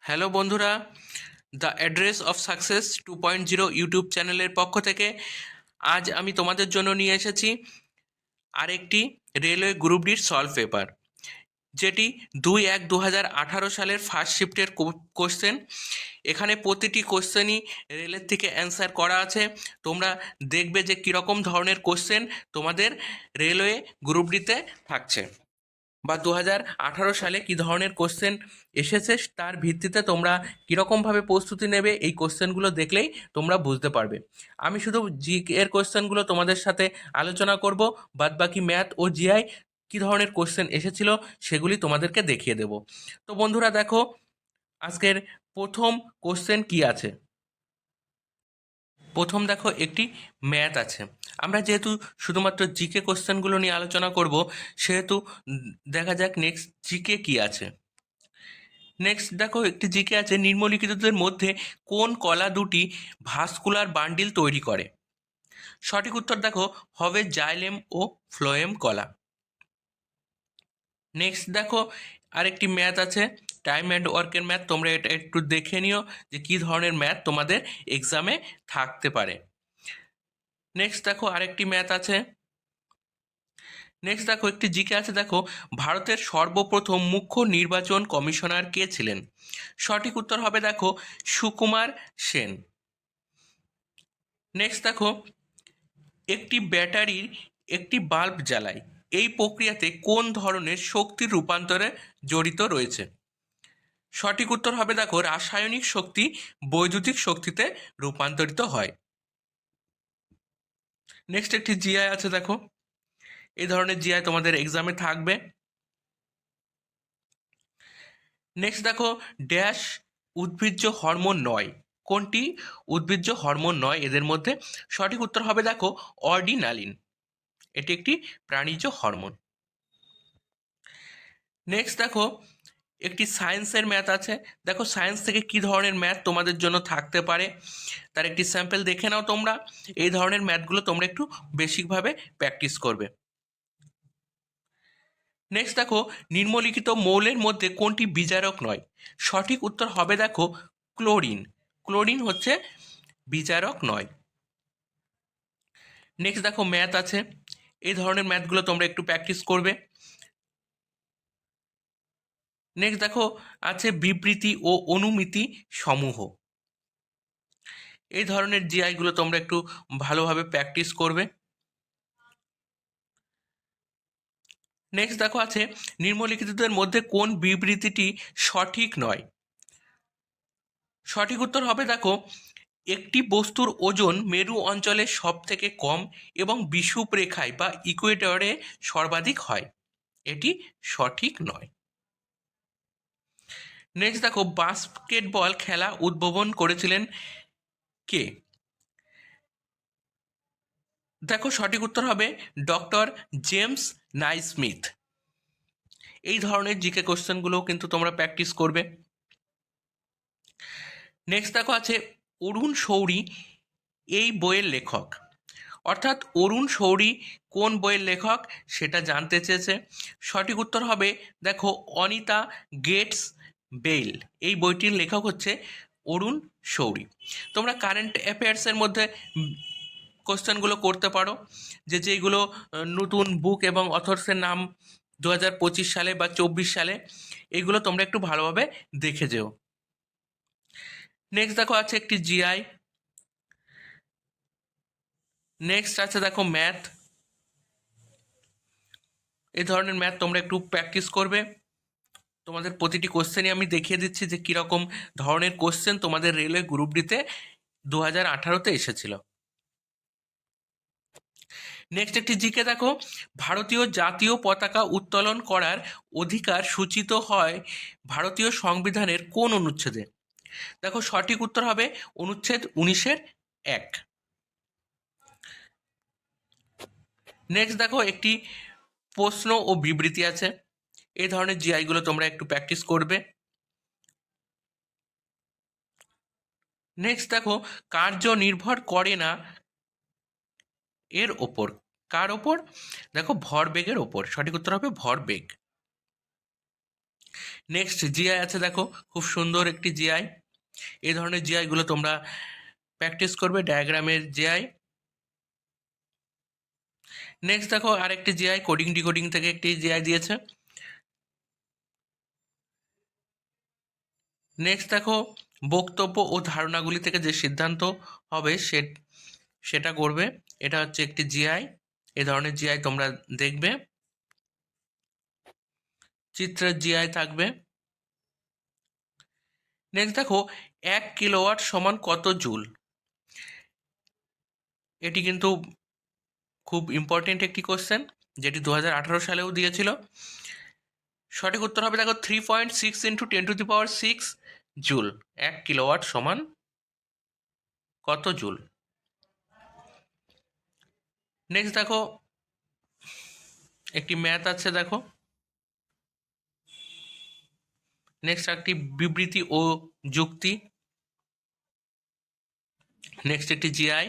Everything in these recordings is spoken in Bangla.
হ্যালো বন্ধুরা, the address of success 2.0 YouTube চ্যানেলের পক্ষ থেকে আজ আমি তোমাদের জন্য নিয়ে এসেছি আরেকটি রেলওয়ে গ্রুপ ডির সলভ পেপার, যেটি 2/1/2018 সালের ফার্স্ট শিফটের কোশ্চেন। এখানে প্রতিটি কোশ্চেনই রেলের থেকে অ্যান্সার করা আছে। তোমরা দেখবে যে কীরকম ধরনের কোশ্চেন তোমাদের রেলওয়ে গ্রুপ ডিতে থাকছে, বা 2018 সালে কী ধরনের কোশ্চেন এসেছে তার ভিত্তিতে তোমরা কীরকমভাবে প্রস্তুতি নেবে এই কোশ্চেনগুলো দেখলেই তোমরা বুঝতে পারবে। আমি শুধু এর কোশ্চেনগুলো তোমাদের সাথে আলোচনা করব, বাদবাকি ম্যাথ ও জিআই কী ধরনের কোশ্চেন এসেছিল সেগুলি তোমাদেরকে দেখিয়ে দেব। তো বন্ধুরা দেখো, আজকের প্রথম কোশ্চেন কি আছে। প্রথম দেখো, একটি ম্যাথ আছে। আমরা যেহেতু শুধুমাত্র জিকে কোশ্চেনগুলো নিয়ে আলোচনা করব, সেহেতু দেখা যাক নেক্সট জিকে কি আছে। নেক্সট দেখো, একটি জিকে আছে, নিম্নলিখিতদের মধ্যে কোন কলা দুটি ভাস্কুলার বান্ডিল তৈরি করে? সঠিক উত্তর দেখো হবে জাইলেম ও ফ্লোয়েম কলা। নেক্সট দেখো, আরেকটি ম্যাথ আছে, টাইম অ্যান্ড ওয়ার্কের ম্যাথ। তোমরা এটা একটু দেখে নিও যে কী ধরনের ম্যাথ তোমাদের এক্সামে থাকতে পারে। নেক্সট দেখো, আরেকটি ম্যাথ আছে। নেক্সট দেখো, একটি জিকে আছে, দেখো ভারতের সর্বপ্রথম মুখ্য নির্বাচন কমিশনার কে ছিলেন? সঠিক উত্তর হবে দেখো সুকুমার সেন। নেক্সট দেখো, একটি ব্যাটারির একটি বাল্ব জ্বালায়, এই প্রক্রিয়াতে কোন ধরনের শক্তির রূপান্তরে জড়িত রয়েছে? সঠিক উত্তর হবে দেখো রাসায়নিক শক্তি বৈদ্যুতিক শক্তিতে রূপান্তরিত হয়। নেক্সট একটি জিআই আছে, দেখো এই ধরনের জিআই তোমাদের এক্সামে থাকবে। নেক্সট দেখো, ড্যাশ উদ্ভিজ্জ হরমোন নয়, কোনটি উদ্ভিজ্জ হরমোন নয় এদের মধ্যে? সঠিক উত্তর হবে দেখো অর্ডিনালিন, এটি একটি প্রাণীজ হরমোন। নেক্সট দেখো, একটি সায়েন্সের ম্যাথ আছে। দেখো সায়েন্স থেকে কি ধরনের ম্যাথ তোমাদের জন্য থাকতে পারে তার একটি স্যাম্পল দেখে নাও তোমরা। এই ধরনের ম্যাথগুলো তোমরা একটু বেশিকভাবে প্র্যাকটিস করবে। নেক্সট দেখো, নিম্নলিখিত মৌলের মধ্যে কোনটি বিজারক নয়? সঠিক উত্তর হবে দেখো ক্লোরিন। ক্লোরিন হচ্ছে বিজারক নয়। নেক্সট দেখো, ম্যাথ আছে, এই ধরনের ম্যাথগুলো তোমরা একটু প্র্যাকটিস করবে। নেক্সট দেখো আছে বিবৃতি ও অনুমিতি সমূহ, এই ধরনের জিআইগুলো তোমরা একটু ভালোভাবে প্র্যাকটিস করবে। নেক্সট দেখো আছে, নিম্নলিখিতদের মধ্যে কোন বিবৃতিটি সঠিক নয়? সঠিক উত্তর হবে দেখো একটি বস্তুর ওজন মেরু অঞ্চলে সব থেকে কম এবং বিষুব রেখায় বা ইকুয়েটরে সর্বাধিক হয়, এটি সঠিক নয়। নেক্সট দেখো, বাস্কেটবল খেলা উদ্ভাবন করেছিলেন কে? দেখো সঠিক উত্তর হবে ডক্টর জেমস নাইসমিথ। এই ধরনের জিকে কোশ্চেনগুলোও কিন্তু তোমরা প্র্যাকটিস করবে। নেক্সট দেখো আছে, অরুণ শৌরী এই বইয়ের লেখক, অর্থাৎ অরুণ শৌরী কোন বইয়ের লেখক সেটা জানতে চেয়েছে। সঠিক উত্তর হবে দেখো অনিতা গেটস বেইল, এই বইটির লেখক হচ্ছে অরুণ শৌরী। তোমরা কারেন্ট অ্যাফেয়ার্সের মধ্যে কোশ্চেনগুলো করতে পারো, যেগুলো নতুন বুক এবং অথর্সের নাম 2025 সালে বা 24 সালে, এইগুলো তোমরা একটু ভালোভাবে দেখে যেও। নেক্সট দেখো আছে একটি জিআই। নেক্সট আছে দেখো ম্যাথ, এই ধরনের ম্যাথ তোমরা একটু প্র্যাকটিস করবে। তোমাদের প্রতিটি কোশ্চেনই আমি দেখিয়ে দিচ্ছি যে কীরকম ধরনের কোশ্চেন তোমাদের রেলওয়ে গ্রুপ ডিতে 2018-তে এসেছিল। নেক্সট একটি জিকে দেখো, ভারতীয় জাতীয় পতাকা উত্তোলন করার অধিকার সূচিত হয় ভারতীয় সংবিধানের কোন অনুচ্ছেদে? দেখো সঠিক উত্তর হবে অনুচ্ছেদ 19-1। নেক্সট দেখো, একটি প্রশ্ন ও বিবৃতি আছে, এই ধরনের জিআইগুলো তোমরা একটু প্র্যাকটিস করবে। নেক্সট দেখো, কার্য নির্ভর করে না এর ওপর, কার ওপর? দেখো ভরবেগের ওপর, সঠিক উত্তর হবে ভরবেগ। নেক্সট জিআই আছে দেখো, খুব সুন্দর একটি জিআই। এই ধরনের জিআইগুলো তোমরা প্র্যাকটিস করবে, ডায়াগ্রামের জিআই। নেক্সট দেখো আরেকটি জিআই, কোডিং ডিকোডিং থেকে একটি জিআই দিয়েছে। নেক্সট দেখো বক্তব্য ও ধারণাগুলি থেকে যে সিদ্ধান্ত হবে সেটা করবে, এটা হচ্ছে একটি জিআই। এ ধরনের জিআই তোমরা দেখবে। চিত্রের জিআই থাকবে। নেক্সট দেখো 1 কিলোওয়াট সমান কত জুল। এটি কিন্তু খুব ইম্পর্টেন্ট একটি কোশ্চেন, যেটি 2018 সালেও দিয়েছিল। সঠিক উত্তর হবে দেখো 3.6 ইন্টু 10⁶ জুল। 1 কিলোওয়াট সমান কত জুল। নেক্সট দেখো একটি ম্যাথ আছে দেখো। নেক্সট একটি বিবৃতি ও যুক্তি। নেক্সট একটি জিআই।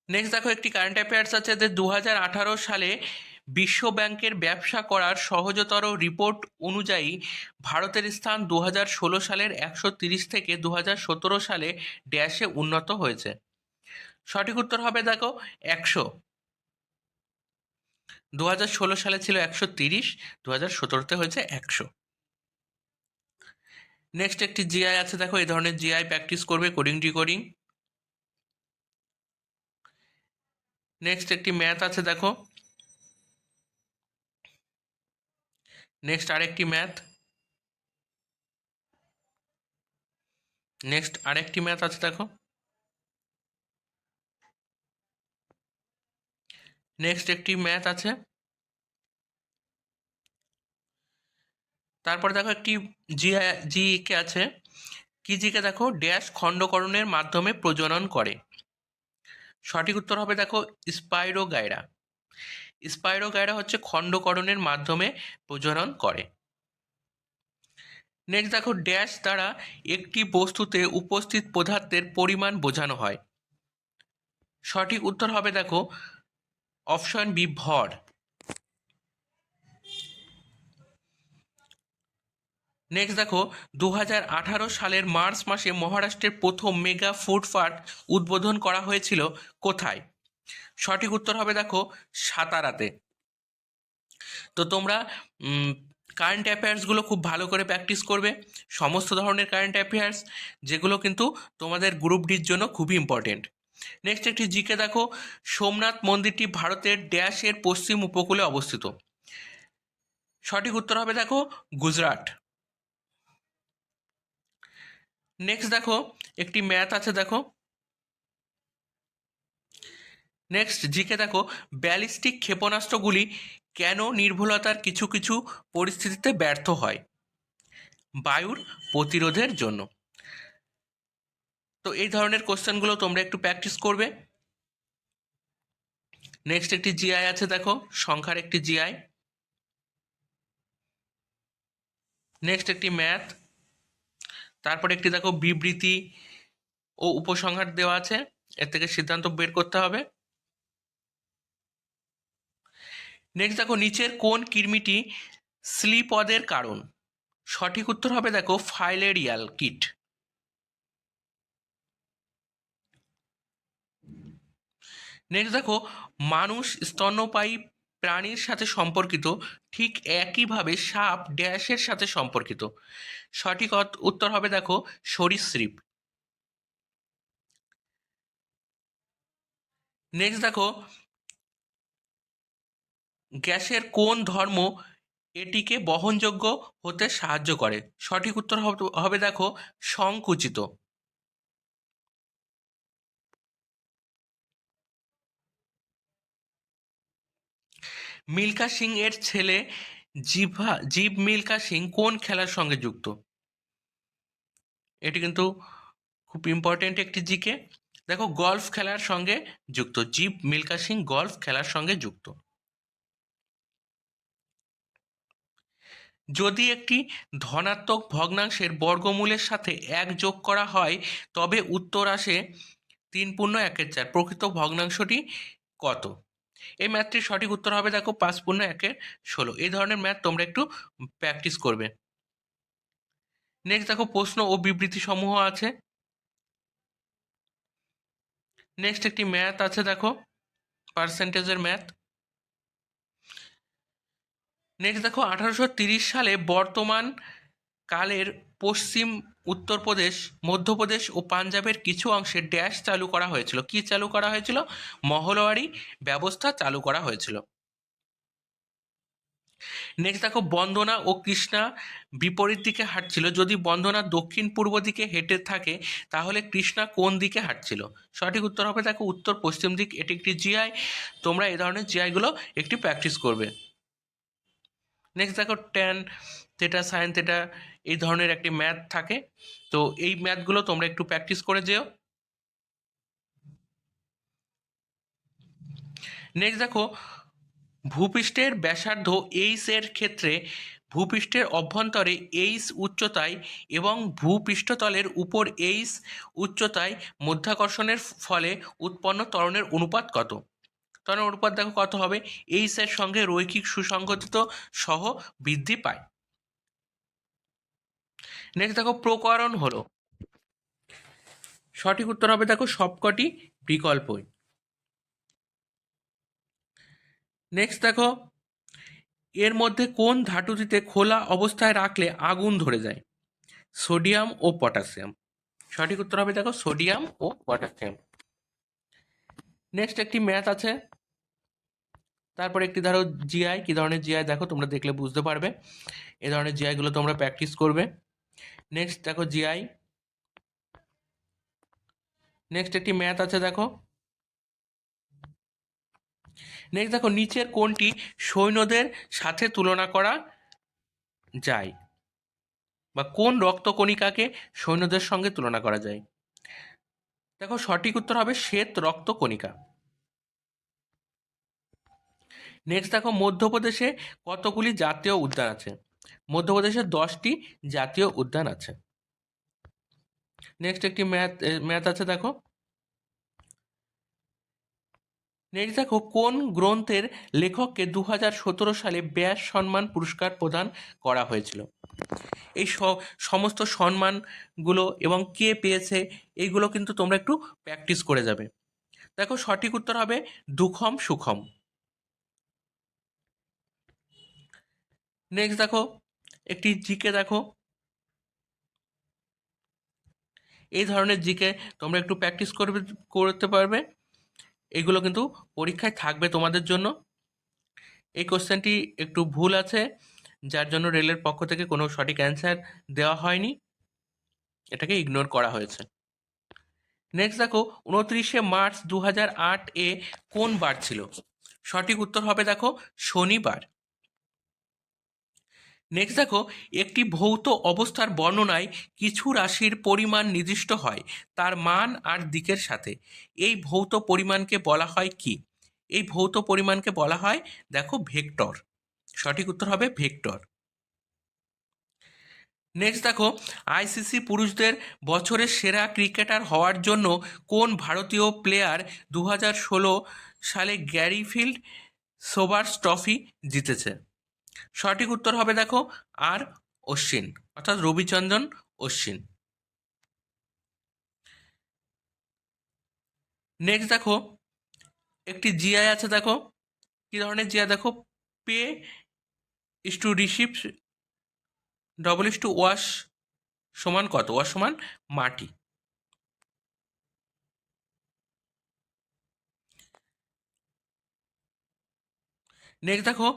নেক্সট দেখো একটি কারেন্ট অ্যাফেয়ার্স আছে যে 2018 সালে বিশ্ব ব্যাংকের ব্যবসা করার সহজতর রিপোর্ট অনুযায়ী ভারতের স্থান 2016 সালের 130 থেকে 2017 সালে ড্যাশে উন্নত হয়েছে। সঠিক উত্তর হবে দেখো 100। 2016 সালে ছিল 130, 2017তে হয়েছে 100। নেক্সট একটি জিআই আছে দেখো, এই ধরনের জিআই প্র্যাকটিস করবে, কোডিং ডিকোডিং। নেক্সট একটি ম্যাথ আছে দেখো। নেক্সট আরেকটি ম্যাথ। নেক্সট আরেকটি ম্যাথ আছে দেখো। নেক্সট একটি ম্যাথ আছে। তারপরে দেখো একটি জিকে আছে। কি জিকে দেখো, ড্যাশ খণ্ডকরণের মাধ্যমে প্রজনন করে। সঠিক উত্তর হবে দেখো স্পাইরোগাইরা। স্পাইরোগাইরা হচ্ছে খণ্ডকরণের মাধ্যমে প্রজনন করে। নেক্সট দেখো ড্যাশ দ্বারা একটি বস্তুতে উপস্থিত পদার্থের পরিমাণ বোঝানো হয়। সঠিক উত্তর হবে দেখো অপশন বি, ভর। নেক্সট দেখো 2018 সালের মার্চ মাসে মহারাষ্ট্রের প্রথম মেগা ফুড পার্ক উদ্বোধন করা হয়েছিল কোথায়। সঠিক উত্তর হবে দেখো সাতারাতে। তো তোমরা কারেন্ট অ্যাফেয়ার্সগুলো খুব ভালো করে প্র্যাকটিস করবে, সমস্ত ধরনের কারেন্ট অ্যাফেয়ার্স, যেগুলো কিন্তু তোমাদের গ্রুপ ডির জন্য খুবই ইম্পর্টেন্ট। নেক্সট একটি জিকে দেখো, সোমনাথ মন্দিরটি ভারতের ড্যাশের পশ্চিম উপকূলে অবস্থিত। সঠিক উত্তর হবে দেখো গুজরাট। নেক্সট দেখো একটি ম্যাথ আছে দেখো। নেক্সট জিকে দেখো, ব্যালিস্টিক ক্ষেপণাস্ত্রগুলি কেন নির্ভুলতার কিছু কিছু পরিস্থিতিতে ব্যর্থ হয়। বায়ুর প্রতিরোধের জন্য। তো এই ধরনের কোশ্চেনগুলো তোমরা একটু প্র্যাকটিস করবে। নেক্সট একটি জিআই আছে দেখো, সংখ্যার একটি জিআই। নেক্সট একটি ম্যাথ। তারপরে একটি দেখো বিবৃতি ও উপসংহার দেওয়া আছে, এর থেকে সিদ্ধান্ত বের করতে হবে। নেক্সট দেখো নিচের কোন কৃমিটি স্লিপদের কারণ। সঠিক উত্তর হবে দেখো ফাইলেরিয়াল কিট। নেক্সট দেখো মানুষ স্তন্যপায়ী প্রাণীর সাথে সম্পর্কিত, ঠিক একইভাবে সাপ ড্যাশের সাথে সম্পর্কিত। সঠিক উত্তর হবে দেখো সরীসৃপ। নেক্সট দেখো গ্যাসের কোন ধর্ম এটিকে বহনযোগ্য হতে সাহায্য করে। সঠিক উত্তর হবে দেখো সংকুচিত। মিল্খা সিং এর ছেলে জীব মিল্খা সিং কোন খেলার সঙ্গে যুক্ত। এটি কিন্তু খুব ইম্পর্টেন্ট একটি জিকে। দেখো গলফ খেলার সঙ্গে যুক্ত, জীব মিল্খা সিং গলফ খেলার সঙ্গে যুক্ত। যদি একটি ধনাত্মক ভগ্নাংশের বর্গমূলের সাথে 1 যোগ করা হয় তবে উত্তর আসে 3 × 1 = 4। প্রকৃত ভগ্নাংশটি কত। এই ম্যাথটির সঠিক উত্তর হবে দেখো 5×1=16। এই ধরনের ম্যাথ তোমরা একটু প্র্যাকটিস করবে। নেক্সট দেখো প্রশ্ন ও বিবৃতি সমূহ আছে। নেক্সট একটি ম্যাথ আছে দেখো, পার্সেন্টেজের ম্যাথ। নেক্সট দেখো 1830 সালে বর্তমান কালের পশ্চিম উত্তরপ্রদেশ, মধ্যপ্রদেশ ও পাঞ্জাবের কিছু অংশে ড্যাশ চালু করা হয়েছিল। কি চালু করা হয়েছিল? মহলওয়ারি ব্যবস্থা চালু করা হয়েছিল। নেক্সট দেখো বন্দনা ও কৃষ্ণা বিপরীত দিকে হাঁটছিল। যদি বন্দনা দক্ষিণ পূর্ব দিকে হেঁটে থাকে তাহলে কৃষ্ণা কোন দিকে হাঁটছিল? সঠিক উত্তর হবে দেখো উত্তর পশ্চিম দিক। এটি একটি জিআই, তোমরা এই ধরনের জিআইগুলো একটি প্র্যাকটিস করবে। নেক্সট দেখো ট্যান থেটা সাইন থেটা এই ধরনের একটি ম্যাথ থাকে, তো এই ম্যাথগুলো তোমরা একটু প্র্যাকটিস করে যেও। নেক্সট দেখো ভূপৃষ্ঠের ব্যাসার্ধ এইচ এর ক্ষেত্রে ভূপৃষ্ঠের অভ্যন্তরে এইচ উচ্চতায় এবং ভূপৃষ্ঠতলের উপর এইচ উচ্চতায় মধ্যাকর্ষণের ফলে উৎপন্ন ত্বরণের অনুপাত কত? ত্বরণের অনুপাত দেখো কত হবে? এইচ এর সঙ্গে রৈখিক সুসংগঠিত সহ বৃদ্ধি পায়। নেক্সট দেখো প্রকরণ হলো, সঠিক উত্তর হবে দেখো সবকটি বিকল্পই। নেক্সট দেখো এর মধ্যে কোন ধাতুটিতে খোলা অবস্থায় রাখলে আগুন ধরে যায়? সোডিয়াম ও পটাশিয়াম। সঠিক উত্তর হবে দেখো সোডিয়াম ও পটাশিয়াম। নেক্সট একটি ম্যাথ আছে, তারপর একটি ধরো জিআই। কি ধরনের জিআই দেখো তোমরা দেখলে বুঝতে পারবে। এই ধরনের জিআইগুলো তোমরা প্র্যাকটিস করবে। নেক্সট দেখো জিআই। নেক্সট একটি ম্যাথ আছে দেখো। নেক্সট দেখো নিচের কোনটি সৈন্যদের সাথে তুলনা করা যায়, বা কোন রক্তকণিকাকে সৈন্যদের সঙ্গে তুলনা করা যায়? দেখো সঠিক উত্তর হবে শ্বেত রক্তকণিকা। নেক্সট দেখো মধ্যপ্রদেশে কতগুলি জাতীয় উদ্যান আছে? মধ্যপ্রদেশে 10টি জাতীয় উদ্যান আছে। নেক্সট একটি ম্যাথ আছে দেখো। নেক্সট দেখো কোন গ্রন্থের লেখককে 2017 সালে ব্যাস সম্মান পুরস্কার প্রদান করা হয়েছিল? এই সমস্ত সম্মানগুলো এবং কে পেয়েছে এইগুলো কিন্তু তোমরা একটু প্র্যাকটিস করে যাবে। দেখো সঠিক উত্তর হবে দুখম সুখম। নেক্সট দেখো একটি জিকে দেখো। এই ধরনের জিকে তোমরা একটু প্র্যাকটিস করতে পারবে, এগুলো কিন্তু পরীক্ষায় থাকবে তোমাদের জন্য। এই কোশ্চেনটি একটু ভুল আছে, যার জন্য রেলের পক্ষ থেকে কোনো সঠিক অ্যান্সার দেওয়া হয়নি, এটাকে ইগনোর করা হয়েছে। নেক্সট দেখো 29শে মার্চ 2008 এ কোন বার ছিল? সঠিক উত্তর হবে দেখো শনিবার। নেক্সট দেখো একটি ভৌত অবস্থার বর্ণনায় কিছু রাশির পরিমাণ নির্দিষ্ট হয় তার মান আর দিকের সাথে। এই ভৌত পরিমাণকে বলা হয় কি? এই ভৌত পরিমাণকে বলা হয় দেখো ভেক্টর। সঠিক উত্তর হবে ভেক্টর। নেক্সট দেখো আইসিসি পুরুষদের বছরের সেরা ক্রিকেটার হওয়ার জন্য কোন ভারতীয় প্লেয়ার 2016 সালে গ্যারি ফিল্ড সোবার্স ট্রফি জিতেছে? সঠিক উত্তর হবে দেখো আর অশ্বিন, অর্থাৎ রবিচন্দ্রন অশ্বিন। নেক্সট দেখো একটি জিআই আছে দেখো। কি ধরনের জিআই দেখো? Pay is to receive double is to wash সমান কত? ওয়াশ সমান মাটি। নেক্সট দেখো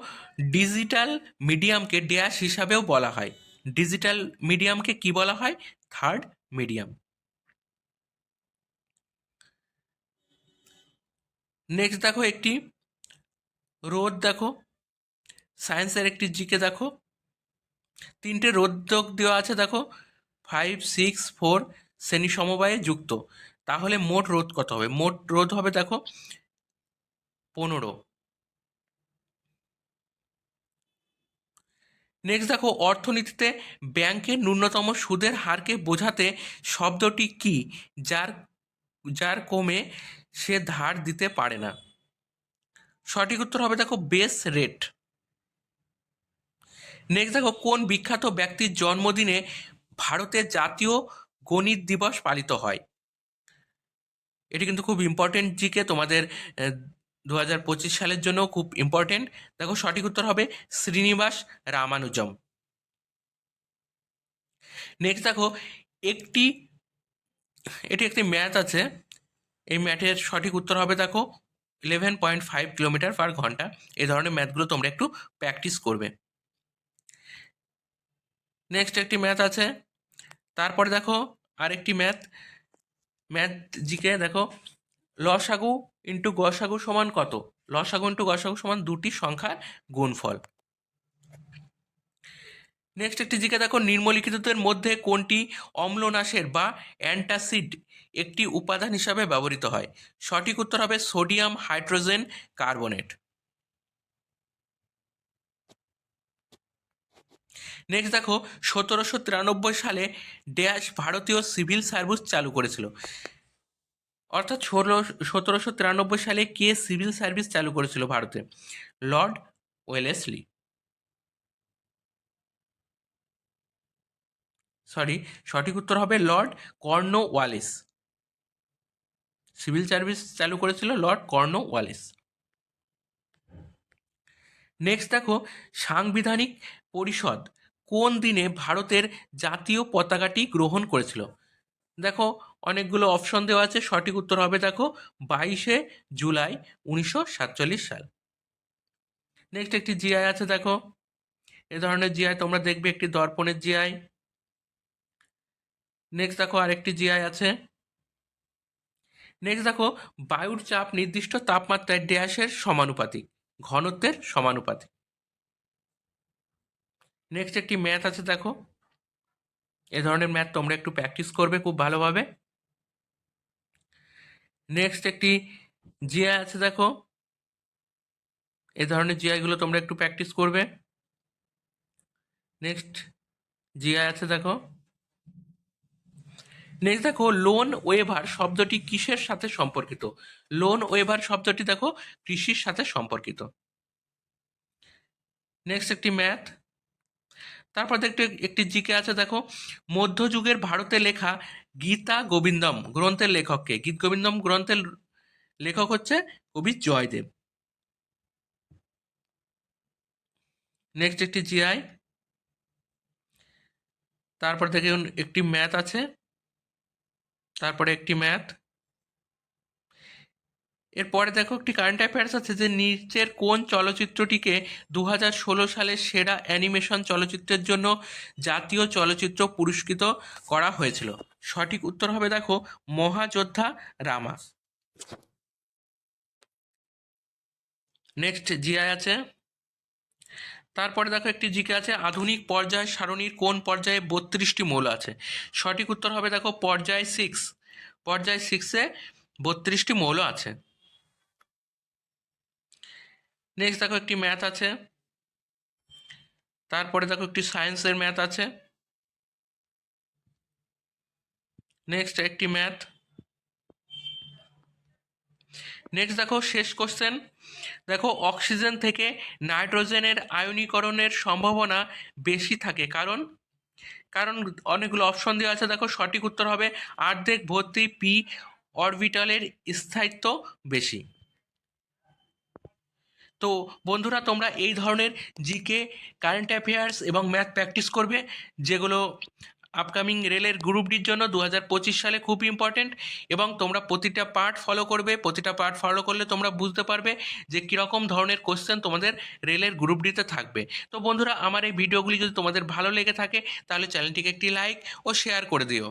ডিজিটাল মিডিয়ামকে ড্যাশ হিসাবেও বলা হয়। ডিজিটাল মিডিয়ামকে কি বলা হয়? Third medium. নেক্সট দেখো একটি রোদ দেখো, সায়েন্সের একটি জিকে দেখো। 3টে রোধক দেওয়া আছে দেখো, 5, 6, 4 শ্রেণী সমবায়ে যুক্ত, তাহলে মোট রোধ কত হবে? মোট রোধ হবে দেখো 15। নেক্সট দেখো অর্থনীতিতে ব্যাংকের ন্যূনতম সুদের হারকে বোঝাতে শব্দটি কি যার যার কমে সে ধার দিতে পারে না? সঠিক উত্তর হবে দেখো বেস রেট। নেক্সট দেখো কোন বিখ্যাত ব্যক্তির জন্মদিনে ভারতের জাতীয় গণিত দিবস পালিত হয়? এটি কিন্তু খুব ইম্পর্টেন্ট জিকে তোমাদের 2025 সালের জন্য খুব ইম্পর্টেন্ট। দেখো সঠিক উত্তর হবে শ্রীনিবাস রামানুজম। নেক্সট দেখো একটি এটি একটি ম্যাথ আছে, এই ম্যাথের সঠিক উত্তর হবে দেখো 11.5 কিলোমিটার পার ঘন্টা। এই ধরনের ম্যাথগুলো তোমরা একটু প্র্যাকটিস করবে। নেক্সট একটি ম্যাথ আছে, তারপরে দেখো আরেকটি ম্যাথ জিকে দেখো লসাগু ইন্টু গসাগু সমান কত? লসাগু ইন্টু গসাগু সমান দুটি সংখ্যার গুণফল। নেক্সট একটি জিকে দেখো নিম্নলিখিতদের মধ্যে কোনটি অম্লনাশের বা অ্যান্টাসিড একটি উপাদান হিসাবে ব্যবহৃত হয়? সঠিক উত্তর হবে সোডিয়াম হাইড্রোজেন কার্বনেট। নেক্সট দেখো 1793 সালে ড্যাশ ভারতীয় সিভিল সার্ভিস চালু করেছিল? অর্থাৎ 1793 সালে কে সিভিল সার্ভিস চালু করেছিল ভারতে? Lord Wellesley. সঠিক উত্তর হবে লর্ড কর্নওয়ালিস। সিভিল সার্ভিস চালু করেছিল লর্ড কর্নওয়ালিস। নেক্সট দেখো সাংবিধানিক পরিষদ কোন দিনে ভারতের জাতীয় পতাকাটি গ্রহণ করেছিল? দেখো অনেকগুলো অপশন দেওয়া আছে, সঠিক উত্তর হবে দেখো 22শে জুলাই 1947 সাল। নেক্সট একটি জিআই আছে, দেখো এ ধরনের জিআই তোমরা দেখবে, একটি দর্পণের জিআই। নেক্সট দেখো আরেকটি জিআই আছে। নেক্সট দেখো বায়ুর চাপ নির্দিষ্ট তাপমাত্রায় ড্যাশের সমানুপাতিক, ঘনত্বের সমানুপাতিক। নেক্সট একটি ম্যাথ আছে, দেখো এ ধরনের ম্যাথ তোমরা একটু প্র্যাকটিস করবে খুব ভালোভাবে। নেক্সট একটি জিআই আছে, দেখো এ ধরনের জিআইগুলো তোমরা একটু প্র্যাকটিস করবে। নেক্সট জিআই আছে, দেখো নেক্সট দেখো লোন ওয়েভার শব্দটি কিসের সাথে সম্পর্কিত? লোন ওয়েভার শব্দটি দেখো কৃষির সাথে সম্পর্কিত। নেক্সট একটি ম্যাথ, তারপর দেখতে একটি জিকে আছে, দেখো মধ্যযুগের ভারতে লেখা গীতা গোবিন্দম গ্রন্থের লেখককে? গীত গোবিন্দম গ্রন্থের লেখক হচ্ছে কবি জয়দেব। নেক্সট একটি জিআই, তারপর থেকে একটি ম্যাথ আছে, তারপরে একটি ম্যাথ। এরপরে দেখো একটি কারেন্ট অ্যাফেয়ার্স আছে যে নিচের কোন চলচ্চিত্রটিকে 2016 সালের সেরা অ্যানিমেশন চলচ্চিত্রের জন্য জাতীয় চলচ্চিত্র পুরস্কৃত করা হয়েছিল? সঠিক উত্তর হবে দেখো মহাযোদ্ধা রামা। নেক্সট জিআই আছে, তারপরে দেখো একটি জিকে আছে আধুনিক পর্যায় সারণীর কোন পর্যায়ে 32টি মৌল আছে? সঠিক উত্তর হবে দেখো পর্যায় 6এ 32টি মৌল আছে। নেক্সট দেখো একটি ম্যাথ আছে, তারপরে দেখো একটি সায়েন্সের ম্যাথ আছে। নেক্সট একটি ম্যাথ। নেক্সট দেখো শেষ কোশ্চেন, দেখো অক্সিজেন থেকে নাইট্রোজেনের আয়নীকরণের সম্ভাবনা বেশি থাকে কারণ অনেকগুলো অপশন দেওয়া আছে। দেখো সঠিক উত্তর হবে অর্ধেক ভর্তি পি অরবিটালের স্থায়িত্ব বেশি। তো বন্ধুরা তোমরা এই ধরনের জিকে কারেন্ট অ্যাফেয়ার্স এবং ম্যাথ প্র্যাকটিস করবে, যেগুলো আপকামিং রেলের গ্রুপ ডির জন্য 2025 সালে খুব ইম্পর্টেন্ট। এবং তোমরা প্রতিটা পার্ট ফলো করবে, প্রতিটা পার্ট ফলো করলে তোমরা বুঝতে পারবে যে কীরকম ধরনের কোশ্চেন তোমাদের রেলের গ্রুপ ডিতে থাকবে। তো বন্ধুরা আমার এই ভিডিওগুলি যদি তোমাদের ভালো লেগে থাকে তাহলে চ্যানেলটিকে একটি লাইক ও শেয়ার করে দিও।